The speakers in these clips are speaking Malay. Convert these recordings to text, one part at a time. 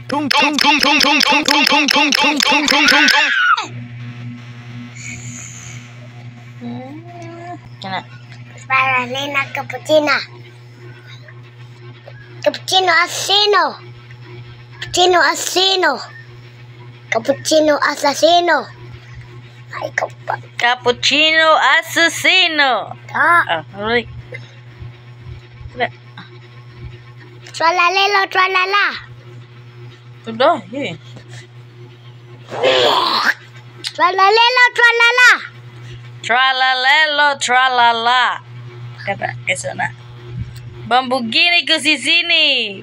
Tung tung tung tung tung tung tung tung tung tung tung tung tung tung. Kena. Spirulina cappuccino. Cappuccino assassino. Cappuccino assassino. Cappuccino assassino. Ay, kapag. Cappuccino assassino. Ah. Alright. Tralalelo, tralala. Sudah, ye. Tralalelo, tralala. Tralalelo, tralala. Kata ke sana. Bambugini ke sini.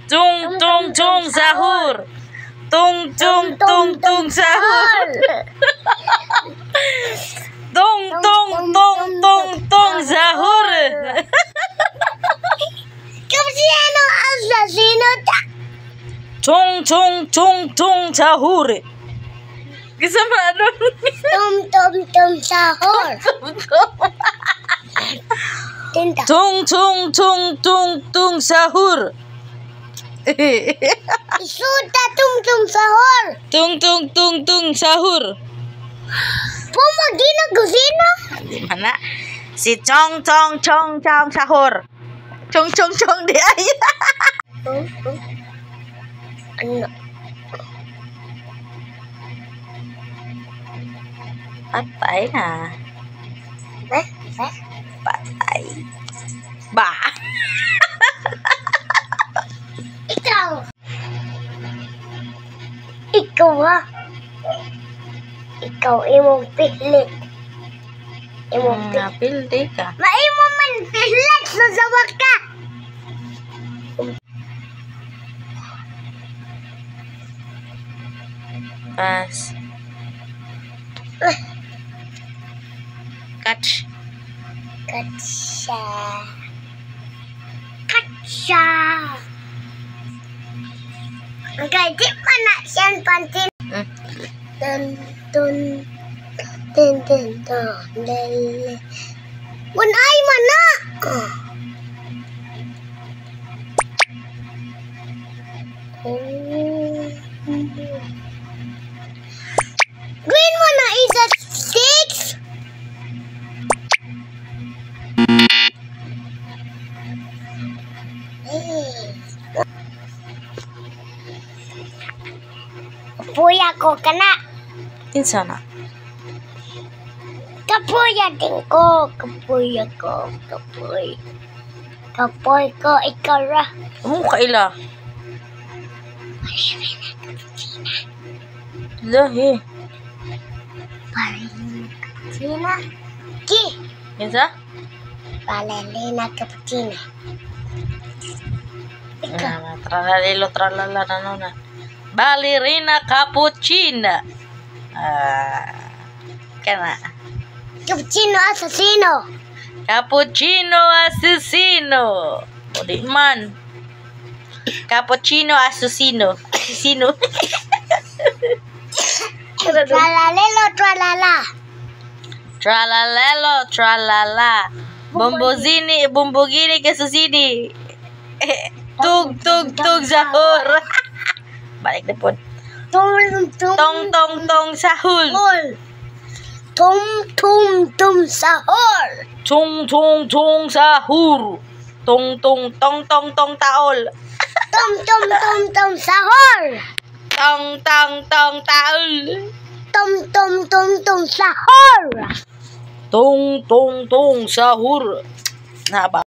Tung tung tung sahur. Tung tung tung tung sahur. Tung tung tung tung tung sahur. Cappuccino assassino. Tung tung tung tung sahur. Kisama doon. Tum sahur. Tinta. Tung tung tung tung tung sahur. Isuta tum sahur. Tung tung tung tung sahur. Pumagino kusino. Di mana? Si Chong Chong Chong Chong sahur. Chong Chong Chong dia. Ano? Patay na. Patay. Ba. Ikaw ha? Ikaw imong pilit. Imong pilit. Napildi ka. Maimo man pilit sa sawa ka. Pas. Catch. Katsa. Katsa. Gaji pa na siyan pantin. Dun dun dun dun dun lele. Bunay man na. Green mo na isa 6. Kapuya ko kana. Kinsa na? Kapuya din ko. Kapuya ko. Kapuy. Kapuy ko. Ikaw ra. Kaila. Lahi. Ballerina cappuccina. Ki. Kinsa? Ballerina cappuccina. Ikaw. Tralalelo tralala na na. Ballerina cappuccina. Kana. Cappuccino assassino. Cappuccino assassino. Odi man. Cappuccino assassino. Assassino. Tralalelo tralala. Tralalelo tralala. Bumbugini ke susini. Tug tug tug sahur. Balik na po. Tum Tong tong tong sahur. tum sahur. Tung tung tung sahur. Tung tung tong tong tong taol. Tum sahur. Tong tong tong taol. Tum sahur. Tung tung tung sahur. Nah,